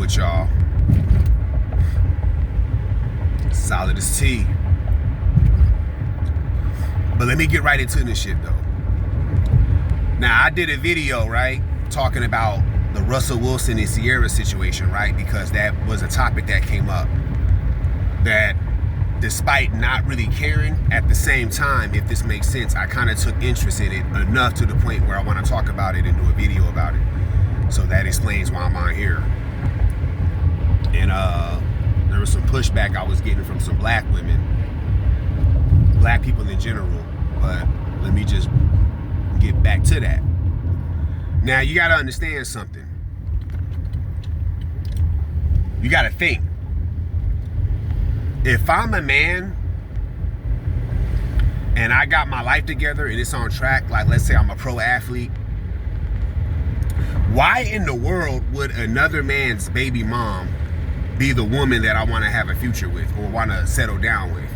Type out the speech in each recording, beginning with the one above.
with y'all. Solidus-T. But let me get right into this shit though. Now I did a video, right, talking about the Russell Wilson and Ciara situation, right? Because that was a topic that came up. That despite not really caring, at the same time, if this makes sense, I kind of took interest in it enough to the point where I want to talk about it and do a video about it. So that explains why I'm on here. And there was some pushback I was getting from some black women, black people in general, but let me just get back to that. Now you got to understand something. You got to think. If I'm a man and I got my life together and it's on track, like let's say I'm a pro athlete, why in the world would another man's baby mom be the woman that I want to have a future with or want to settle down with?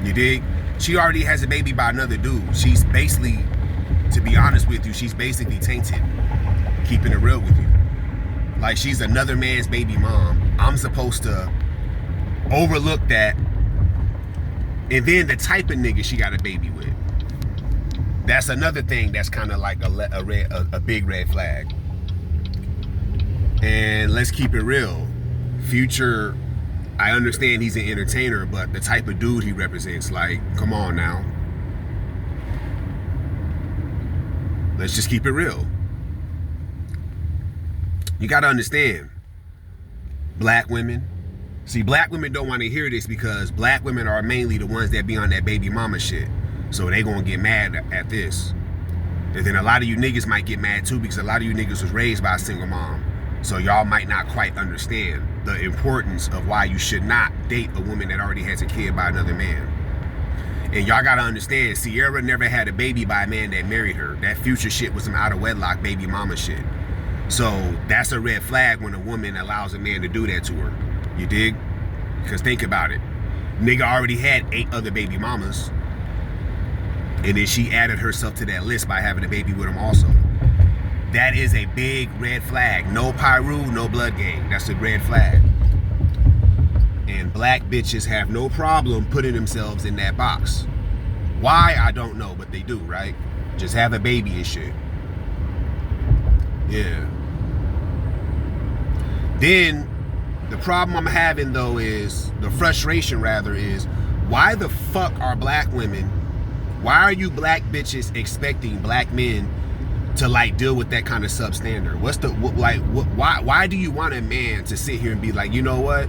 You dig? She already has a baby by another dude. She's basically, to be honest with you, she's basically tainted, keeping it real with you. Like, she's another man's baby mom. I'm supposed to overlook that. And then the type of nigga she got a baby with. That's another thing that's kind of like a big red flag. And let's keep it real. Future, I understand he's an entertainer, but the type of dude he represents, like, come on now. Let's just keep it real. You got to understand, black women. See, black women don't want to hear this because black women are mainly the ones that be on that baby mama shit. So they gonna get mad at this. And then a lot of you niggas might get mad too because a lot of you niggas was raised by a single mom. So y'all might not quite understand the importance of why you should not date a woman that already has a kid by another man. And y'all gotta understand, Ciara never had a baby by a man that married her. That Future shit was some out of wedlock baby mama shit. So that's a red flag when a woman allows a man to do that to her. You dig? Because think about it. Nigga already had 8 other baby mamas. And then she added herself to that list by having a baby with him also. That is a big red flag. No Pyru, no blood gang. That's a red flag. And black bitches have no problem putting themselves in that box. Why? I don't know, but they do, right? Just have a baby and shit. Yeah. Then the problem I'm having though is, the frustration rather is, why the fuck are black women, why are you black bitches expecting black men to like deal with that kind of substandard? What's the, why do you want a man to sit here and be like, you know what?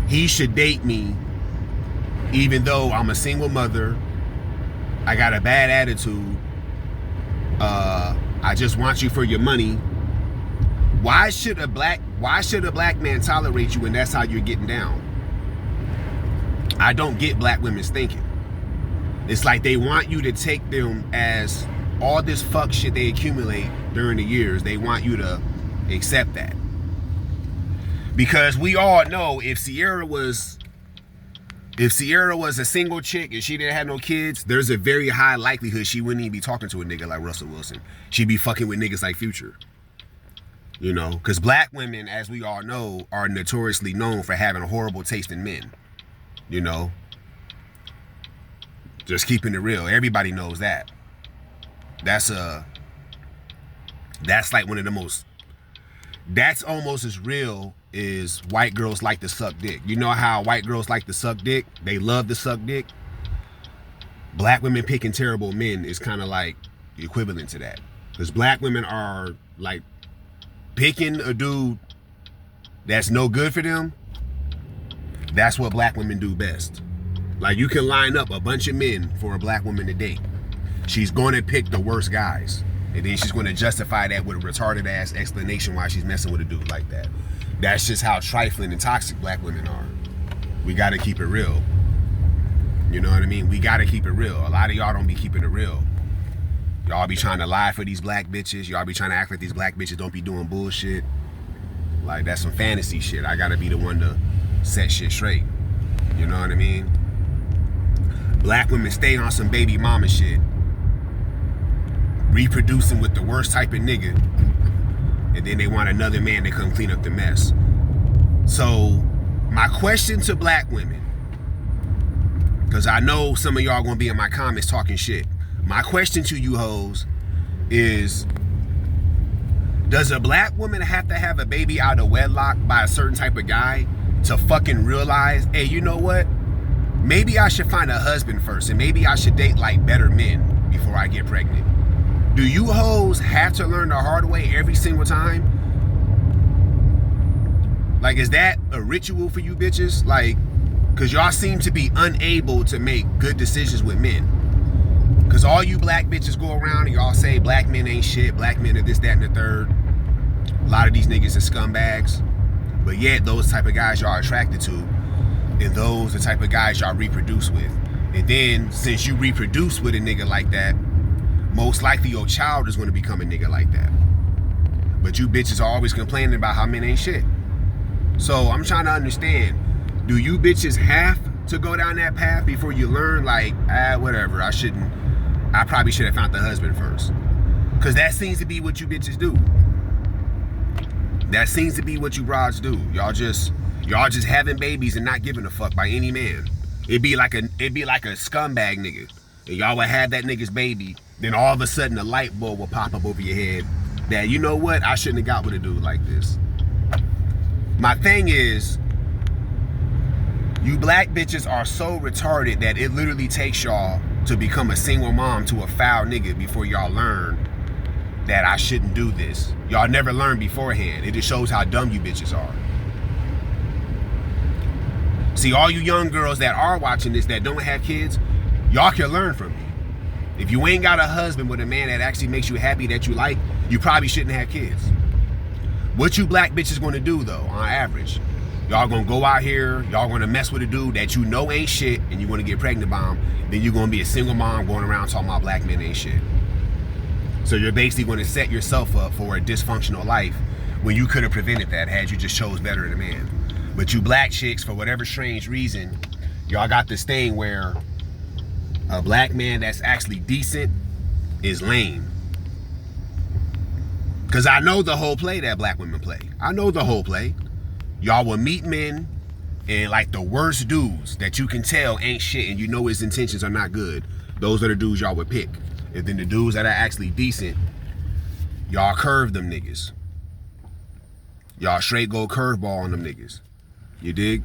He should date me even though I'm a single mother, I got a bad attitude, I just want you for your money. Why should a black man tolerate you when that's how you're getting down? I don't get black women's thinking. It's like they want you to take them as all this fuck shit they accumulate during the years. They want you to accept that. Because we all know if Ciara was a single chick and she didn't have no kids, there's a very high likelihood she wouldn't even be talking to a nigga like Russell Wilson. She'd be fucking with niggas like Future. You know, because black women, as we all know, are notoriously known for having a horrible taste in men. You know, just keeping it real. Everybody knows that. That's like one of the most, that's almost as real as white girls like to suck dick. You know how white girls like to suck dick? They love to suck dick. Black women picking terrible men is kind of like equivalent to that. Because black women are like picking a dude that's no good for them. That's what black women do best. Like, you can line up a bunch of men for a black woman to date. She's going to pick the worst guys. And then she's going to justify that with a retarded ass explanation why she's messing with a dude like that. That's just how trifling and toxic black women are. We got to keep it real. You know what I mean? We got to keep it real. A lot of y'all don't be keeping it real. Y'all be trying to lie for these black bitches. Y'all be trying to act like these black bitches don't be doing bullshit. Like, that's some fantasy shit. I gotta be the one to set shit straight. You know what I mean? Black women stay on some baby mama shit, reproducing with the worst type of nigga, and and then they want another man to come clean up the mess. So my question to black women, because I know some of y'all gonna be in my comments talking shit. My question to you hoes is, does a black woman have to have a baby out of wedlock by a certain type of guy to fucking realize, hey, you know what? Maybe I should find a husband first, and maybe I should date like better men before I get pregnant? Do you hoes have to learn the hard way every single time? Like, is that a ritual for you bitches? Like, because y'all seem to be unable to make good decisions with men. Because all you black bitches go around and y'all say black men ain't shit, black men are this, that, and the third. A lot of these niggas are scumbags. But yet, those type of guys y'all are attracted to, and those the type of guys y'all reproduce with. And then, since you reproduce with a nigga like that, most likely your child is going to become a nigga like that. But you bitches are always complaining about how men ain't shit. So I'm trying to understand, do you bitches have to go down that path before you learn, like, whatever, I probably should have found the husband first? Because that seems to be what you bitches do. That seems to be what you broads do. Y'all just having babies and not giving a fuck by any man. It'd be like a scumbag nigga. And y'all would have that nigga's baby, then all of a sudden a light bulb will pop up over your head that, you know what, I shouldn't have got with a dude like this. My thing is, you black bitches are so retarded that it literally takes y'all to become a single mom to a foul nigga before y'all learn that I shouldn't do this. Y'all never learn beforehand. It just shows how dumb you bitches are. See, all you young girls that are watching this that don't have kids, y'all can learn from me. If you ain't got a husband with a man that actually makes you happy, that you like, you probably shouldn't have kids. What you black bitches gonna do though, on average? Y'all gonna go out here, y'all gonna mess with a dude that you know ain't shit, and you gonna get pregnant by him, then you're gonna be a single mom going around talking about black men ain't shit. So you're basically gonna set yourself up for a dysfunctional life when you could have prevented that had you just chose better than a man. But you black chicks, for whatever strange reason, y'all got this thing where a black man that's actually decent is lame. Because I know the whole play that black women play. I know the whole play. Y'all will meet men and like the worst dudes that you can tell ain't shit and you know his intentions are not good. Those are the dudes y'all would pick. And then the dudes that are actually decent, y'all curve them niggas. Y'all straight go curveball on them niggas. You dig?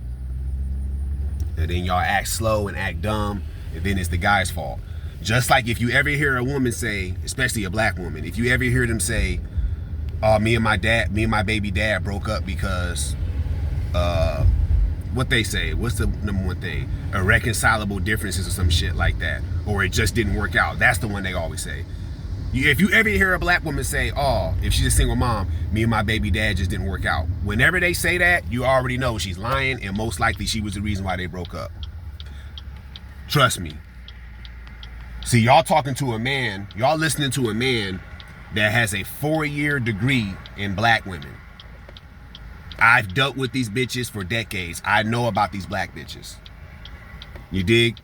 And then y'all act slow and act dumb, and then it's the guy's fault. Just like if you ever hear a woman say, especially a black woman, if you ever hear them say, me and my baby dad broke up because what they say, what's the number one thing? Irreconcilable differences or some shit like that. Or it just didn't work out. That's the one they always say. If you ever hear a black woman say, if she's a single mom, me and my baby dad just didn't work out. Whenever they say that, you already know she's lying, and most likely she was the reason why they broke up. Trust me. See, y'all talking to a man, y'all listening to a man that has a 4-year degree in black women. I've dealt with these bitches for decades. I know about these black bitches. You dig?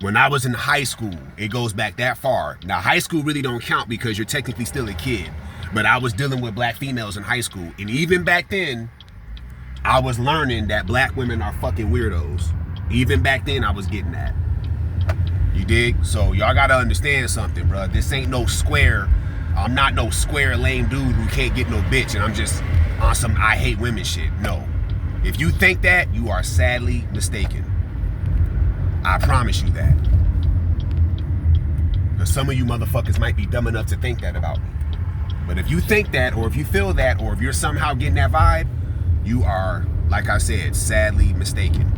When I was in high school, it goes back that far. Now, high school really don't count because you're technically still a kid. But I was dealing with black females in high school. And even back then, I was learning that black women are fucking weirdos. Even back then, I was getting that. You dig? So y'all gotta understand something, bro. This ain't no square. I'm not no square lame dude who can't get no bitch and I'm just on some I hate women shit. No. If you think that, you are sadly mistaken. I promise you that. Because some of you motherfuckers might be dumb enough to think that about me. But if you think that, or if you feel that, or if you're somehow getting that vibe, you are, like I said, sadly mistaken.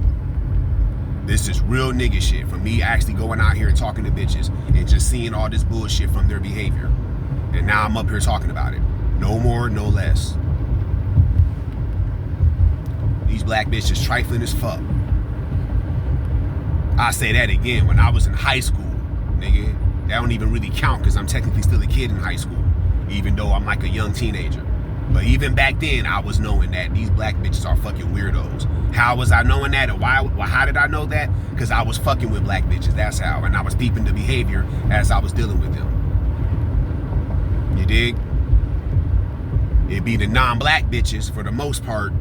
This is real nigga shit from me actually going out here and talking to bitches and just seeing all this bullshit from their behavior. And now I'm up here talking about it. No more, no less. These black bitches trifling as fuck. I say that again, when I was in high school, nigga, that don't even really count because I'm technically still a kid in high school, even though I'm like a young teenager. But even back then, I was knowing that these black bitches are fucking weirdos. How was I knowing that? And how did I know that? Because I was fucking with black bitches, that's how. And I was deep into behavior as I was dealing with them. You dig? It be the non-black bitches for the most part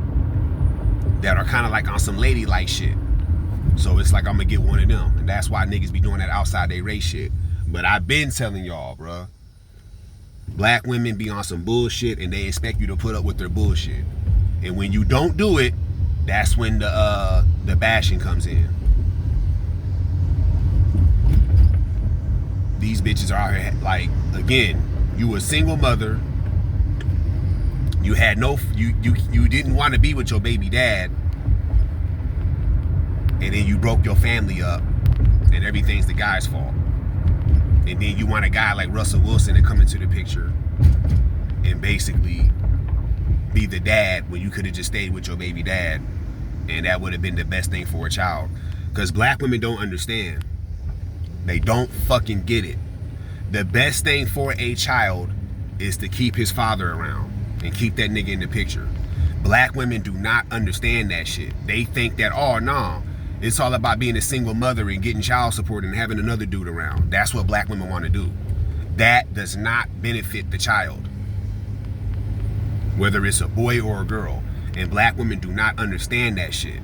that are kind of like on some ladylike shit. So it's like I'm gonna get one of them, and that's why niggas be doing that outside they race shit. But I've been telling y'all, bruh, black women be on some bullshit and they expect you to put up with their bullshit. And when you don't do it, that's when the bashing comes in. These bitches are out here, like, again, you a single mother. You had no, you didn't want to be with your baby dad. And then you broke your family up and everything's the guy's fault. And then you want a guy like Russell Wilson to come into the picture and basically be the dad when you could have just stayed with your baby dad, and that would have been the best thing for a child. Because black women don't understand. They don't fucking get it. The best thing for a child is to keep his father around and keep that nigga in the picture. Black women do not understand that shit. They think that, oh, no, it's all about being a single mother and getting child support and having another dude around. That's what black women want to do. That does not benefit the child, whether it's a boy or a girl. And black women do not understand that shit.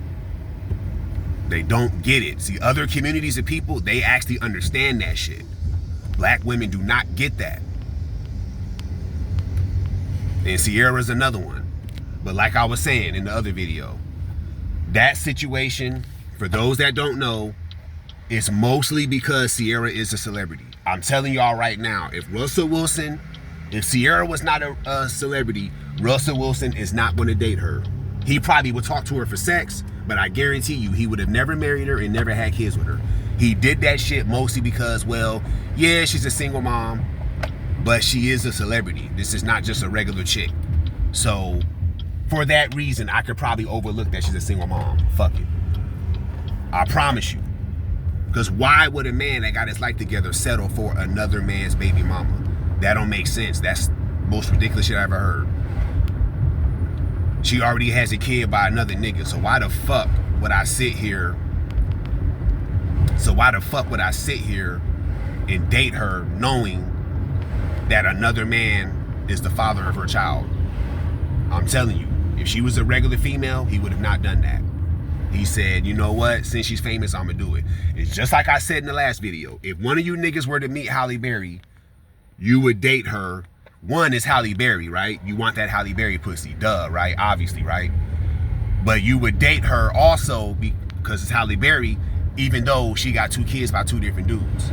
They don't get it. See, other communities of people, they actually understand that shit. Black women do not get that. And Ciara's another one. But like I was saying in the other video, that situation, for those that don't know, is mostly because Ciara is a celebrity. I'm telling y'all right now, if Ciara was not a celebrity, Russell Wilson is not going to date her. He probably would talk to her for sex, but I guarantee you he would have never married her and never had kids with her. He did that shit mostly because, well, yeah, she's a single mom, but she is a celebrity. This is not just a regular chick. So for that reason, I could probably overlook that she's a single mom. Fuck it. I promise you. Because why would a man that got his life together settle for another man's baby mama? That don't make sense. That's the most ridiculous shit I ever heard. She already has a kid by another nigga, so why the fuck would I sit here? And date her knowing that another man is the father of her child? I'm telling you, if she was a regular female, he would have not done that. He said, you know what? Since she's famous, I'm gonna do it. It's just like I said in the last video. If one of you niggas were to meet Halle Berry, you would date her. One is Halle Berry, right? You want that Halle Berry pussy, duh, right? Obviously, right? But you would date her also because it's Halle Berry, even though she got 2 kids by 2 different dudes.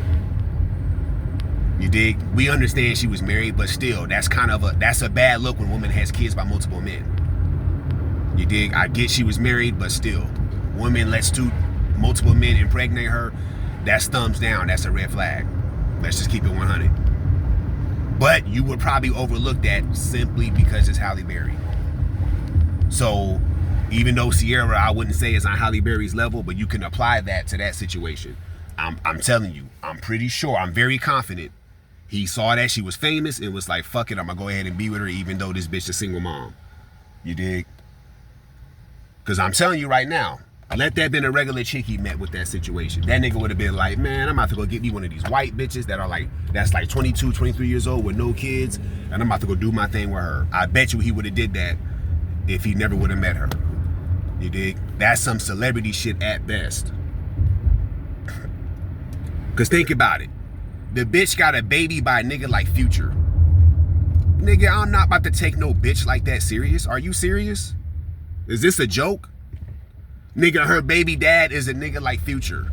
You dig? We understand she was married, but still, that's a bad look when a woman has kids by multiple men. You dig? I get she was married, but still, woman lets multiple men impregnate her. That's thumbs down. That's a red flag. Let's just keep it 100. But you would probably overlook that simply because it's Halle Berry. So even though Ciara, I wouldn't say is on Halle Berry's level, but you can apply that to that situation. I'm telling you, I'm pretty sure, I'm very confident he saw that she was famous and was like, fuck it, I'm gonna go ahead and be with her even though this bitch is a single mom. You dig? Because I'm telling you right now, let that been a regular chick he met with that situation. That nigga would have been like, man, I'm about to go get me one of these white bitches that's like 22, 23 years old with no kids, and I'm about to go do my thing with her. I bet you he would have did that if he never would have met her. You dig? That's some celebrity shit at best. Because think about it. The bitch got a baby by a nigga like Future. Nigga, I'm not about to take no bitch like that serious. Are you serious? Is this a joke? Nigga, her baby dad is a nigga like Future.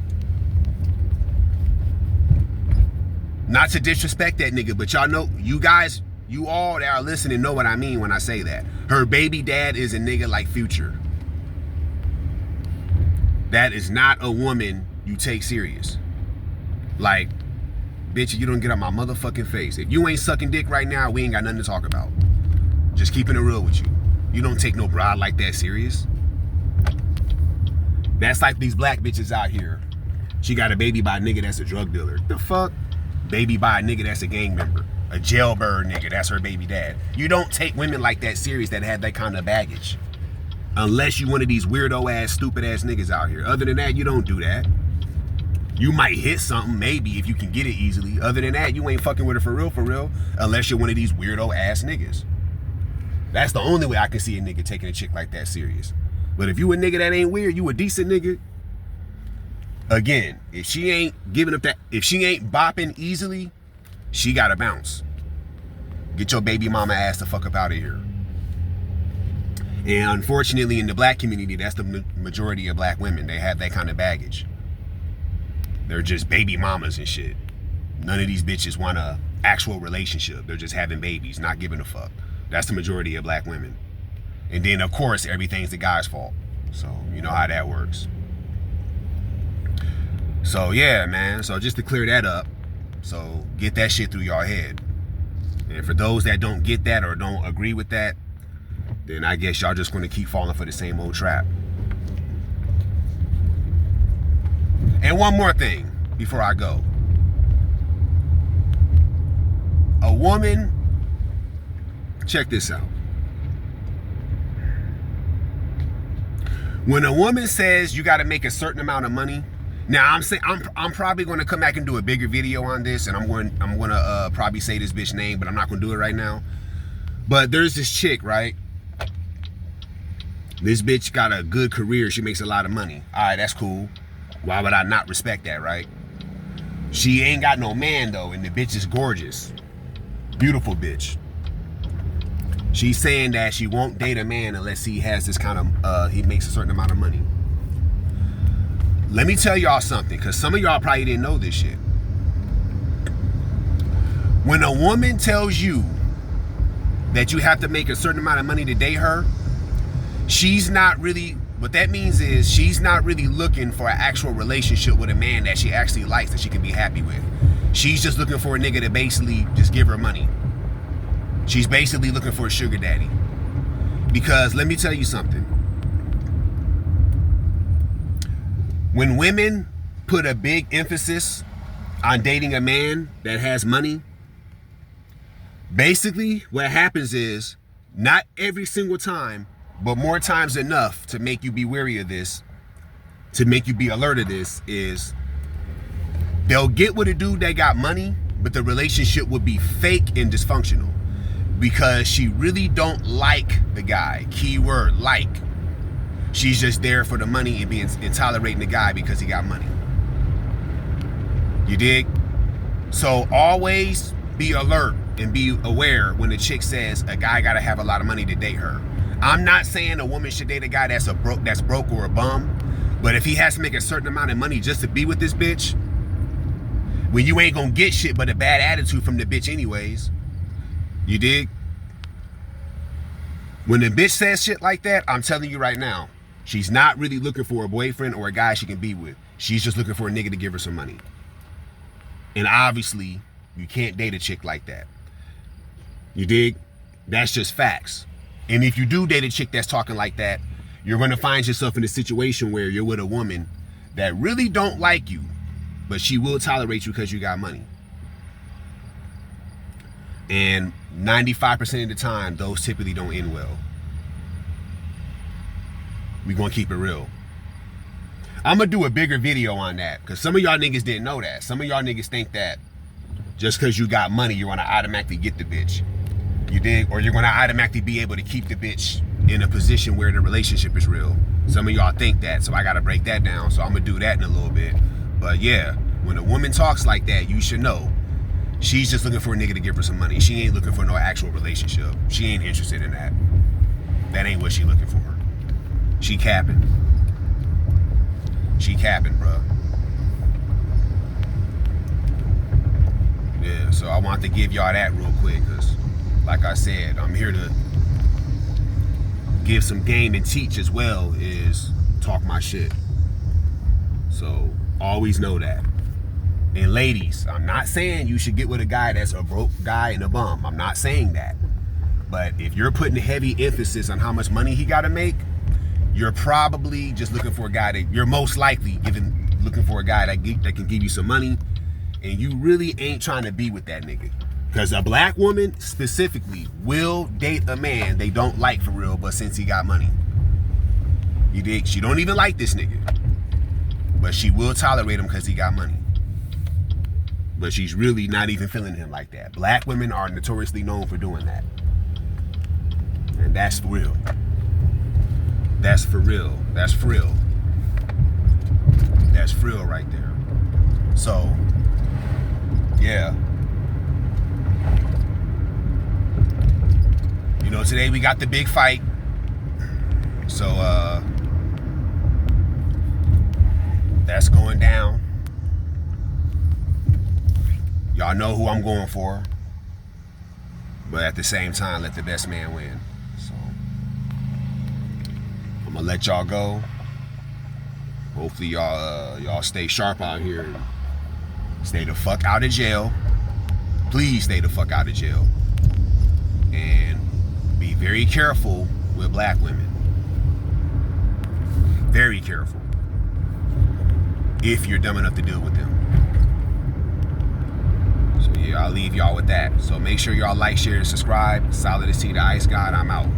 Not to disrespect that nigga, but y'all know, you guys, you all that are listening know what I mean when I say that. Her baby dad is a nigga like Future. That is not a woman you take serious. Like, bitch, you don't get out my motherfucking face. If you ain't sucking dick right now, we ain't got nothing to talk about. Just keeping it real with you. You don't take no broad like that serious. That's like these black bitches out here. She got a baby by a nigga that's a drug dealer. The fuck? Baby by a nigga that's a gang member. A jailbird nigga, that's her baby dad. You don't take women like that serious that have that kind of baggage. Unless you one of these weirdo ass, stupid ass niggas out here. Other than that, you don't do that. You might hit something, maybe, if you can get it easily. Other than that, you ain't fucking with her for real, unless you're one of these weirdo ass niggas. That's the only way I can see a nigga taking a chick like that serious. But if you a nigga that ain't weird, you a decent nigga. Again, if she ain't giving up that, if she ain't bopping easily, she gotta bounce. Get your baby mama ass the fuck up out of here. And unfortunately, in the black community, that's the majority of black women. They have that kind of baggage. They're just baby mamas and shit. None of these bitches want a actual relationship. They're just having babies, not giving a fuck. That's the majority of black women. And then, of course, everything's the guy's fault. So, you know how that works. So, yeah, man. So, just to clear that up. So, get that shit through your head. And for those that don't get that or don't agree with that, then I guess y'all just going to keep falling for the same old trap. And one more thing before I go. A woman, check this out. When a woman says you got to make a certain amount of money, now I'm probably going to come back and do a bigger video on this, and I'm going to probably say this bitch name, but I'm not going to do it right now. But there's this chick, right? This bitch got a good career. She makes a lot of money. All right, that's cool. Why would I not respect that, right? She ain't got no man, though, and the bitch is gorgeous. Beautiful bitch. She's saying that she won't date a man unless he has this kind of, he makes a certain amount of money. Let me tell y'all something, because some of y'all probably didn't know this shit. When a woman tells you that you have to make a certain amount of money to date her, she's not really, what that means is she's not really looking for an actual relationship with a man that she actually likes, that she can be happy with. She's just looking for a nigga to basically just give her money. She's basically looking for a sugar daddy. Because let me tell you something. When women put a big emphasis on dating a man that has money, basically what happens is, not every single time, but more times enough to make you be wary of this, to make you be alert of this, is they'll get with a dude that got money, but the relationship would be fake and dysfunctional because she really don't like the guy. Keyword, like. She's just there for the money and tolerating the guy because he got money. You dig? So always be alert and be aware when the chick says a guy gotta have a lot of money to date her. I'm not saying a woman should date a guy that's broke or a bum, but if he has to make a certain amount of money just to be with this bitch, when you ain't gonna get shit but a bad attitude from the bitch anyways, you dig? When the bitch says shit like that, I'm telling you right now, she's not really looking for a boyfriend or a guy she can be with. She's just looking for a nigga to give her some money. And obviously, you can't date a chick like that. You dig? That's just facts. And if you do date a chick that's talking like that, you're going to find yourself in a situation where you're with a woman that really don't like you, but she will tolerate you because you got money. And 95% of the time, those typically don't end well. We're going to keep it real. I'm going to do a bigger video on that because some of y'all niggas didn't know that. Some of y'all niggas think that just because you got money, you're going to automatically get the bitch. You dig? Or you're going to automatically be able to keep the bitch in a position where the relationship is real. Some of y'all think that, so I got to break that down. So I'm going to do that in a little bit. But yeah, when a woman talks like that, you should know she's just looking for a nigga to give her some money. She ain't looking for no actual relationship. She ain't interested in that. That ain't what she looking for. She capping. She capping, bro. Yeah, so I want to give y'all that real quick because, like I said, I'm here to give some game and teach as well as talk my shit. So always know that. And ladies, I'm not saying you should get with a guy that's a broke guy and a bum. I'm not saying that. But if you're putting a heavy emphasis on how much money he got to make, you're probably just looking for a guy that you're most likely looking for a guy that can give you some money, and you really ain't trying to be with that nigga. Because a black woman specifically will date a man they don't like for real, but since he got money. You dig? She don't even like this nigga, but she will tolerate him because he got money. But she's really not even feeling him like that. Black women are notoriously known for doing that. And that's real. That's for real. That's frill. That's frill right there. So, yeah. You know, today we got the big fight. So, that's going down. Y'all know who I'm going for. But at the same time, let the best man win. So, I'm gonna let y'all go. Hopefully y'all stay sharp out here. Stay the fuck out of jail. Please stay the fuck out of jail. And be very careful with black women. Very careful. If you're dumb enough to deal with them. So yeah, I'll leave y'all with that. So make sure y'all like, share, and subscribe. Solidus-T, the Ice God, I'm out.